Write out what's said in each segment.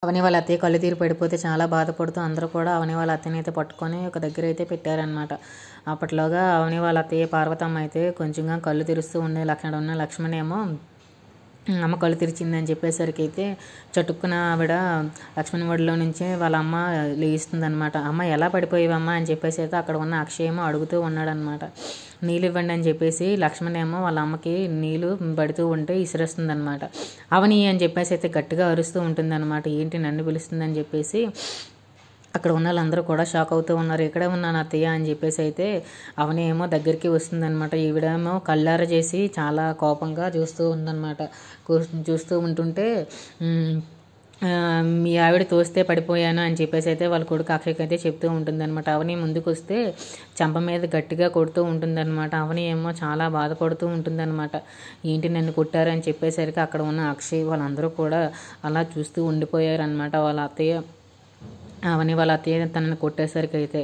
అవని వాళ్ళ అత్తయ్య కళ్ళు తిరిగి పడిపోతే చాలా బాధపడుతూ అందరూ కూడా అవని వాళ్ళ అత్తయ్యని అయితే పట్టుకొని ఒక దగ్గర అయితే పెట్టారనమాట. అప్పట్లోగా అవని వాళ్ళ అత్తయ్య పార్వతమ్మ అయితే కొంచెంగా కళ్ళు తెరుస్తూ ఉండే అక్కడ ఉన్న లక్ష్మణ్ ఏమో అమ్మ కళ్ళు తెరిచిందని చెప్పేసరికి అయితే చటుక్కున ఆవిడ లక్ష్మణ్ ఒడిలో నుంచే వాళ్ళ అమ్మ లేస్తుందనమాట. అమ్మ ఎలా పడిపోయేవమ్మా అని చెప్పేసి అయితే అక్కడ ఉన్న అక్షయ్ ఏమో అడుగుతూ ఉన్నాడనమాట. నీళ్ళు ఇవ్వండి అని చెప్పేసి లక్ష్మణ్ ఏమో వాళ్ళ అమ్మకి నీళ్ళు పడుతూ ఉంటే ఇసిరేస్తుందనమాట. అవని అని చెప్పేసి అయితే గట్టిగా అరుస్తూ ఉంటుందన్నమాట. ఏంటి నన్ను పిలుస్తుందని చెప్పేసి అక్కడ ఉన్న వాళ్ళందరూ కూడా షాక్ అవుతూ ఉన్నారు. ఇక్కడే ఉన్నాను అత్తయ్య అని చెప్పేసి అయితే అవని ఏమో దగ్గరికి వస్తుందన్నమాట. ఈవిడేమో కళ్ళార చేసి చాలా కోపంగా చూస్తూ ఉందన్నమాట. చూస్తూ ఉంటుంటే మీ ఆవిడ తోస్తే పడిపోయాను అని చెప్పేసి అయితే వాళ్ళ కొడుకు అక్షయ్కి అయితే చెప్తూ ఉంటుందన్నమాట. అవని ముందుకు వస్తే చెంప మీద గట్టిగా కొడుతూ ఉంటుందన్నమాట. అవని ఏమో చాలా బాధపడుతూ ఉంటుందన్నమాట. ఏంటి నన్ను కొట్టారు అని చెప్పేసరికి అక్కడ ఉన్న అక్షయ్ వాళ్ళందరూ కూడా అలా చూస్తూ ఉండిపోయారనమాట. వాళ్ళ అత్తయ్య అవని వాళ్ళ అత్తయ్య తనని కొట్టేసరికి అయితే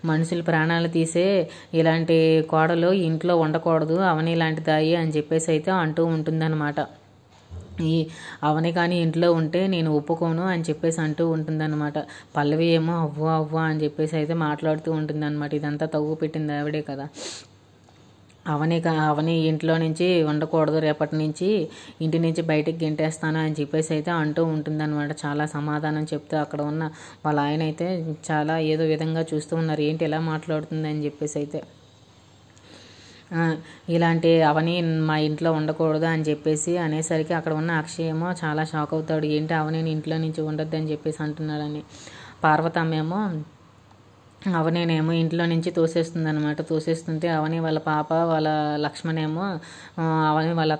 మనుషుల ప్రాణాలు తీసే ఇలాంటి కోడలు ఇంట్లో ఉండకూడదు అవని ఇలాంటి దాయి అని చెప్పేసి అయితే అంటూ ఉంటుందన్నమాట. ఈ అవని కానీ ఇంట్లో ఉంటే నేను ఒప్పుకోను అని చెప్పేసి అంటూ ఉంటుందన్నమాట. పల్లవి ఏమో అవ్వ అవ్వ అని చెప్పేసి అయితే మాట్లాడుతూ ఉంటుందన్నమాట. ఇదంతా తవ్వు పెట్టింది ఆవిడే కదా. అవని ఇంట్లో నుంచి ఉండకూడదు, రేపటి నుంచి ఇంటి నుంచి బయటికి గెంటేస్తాను అని చెప్పేసి అయితే అంటూ ఉంటుందన్నమాట. చాలా సమాధానం చెప్తే అక్కడ ఉన్న వాళ్ళ ఆయన అయితే చాలా ఏదో విధంగా చూస్తూ ఉన్నారు. ఏంటి ఎలా మాట్లాడుతుంది అని చెప్పేసి అయితే ఇలాంటి అవని మా ఇంట్లో ఉండకూడదు అని చెప్పేసి అనేసరికి అక్కడ ఉన్న అక్షయ్ ఏమో చాలా షాక్ అవుతాడు. ఏంటి అవని ఇంట్లో నుంచి ఉండొద్దు అని చెప్పేసి అంటున్నాడని. పార్వతమ్మ ఏమో అవనేమో ఇంట్లో నుంచి తోసేస్తుంది అనమాట. తోసేస్తుంటే అవని వాళ్ళ పాప వాళ్ళ లక్ష్మణ్ ఏమో అవని వాళ్ళ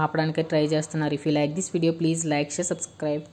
ఆపడానికి ట్రై చేస్తున్నారు. If you like this video please like share subscribe.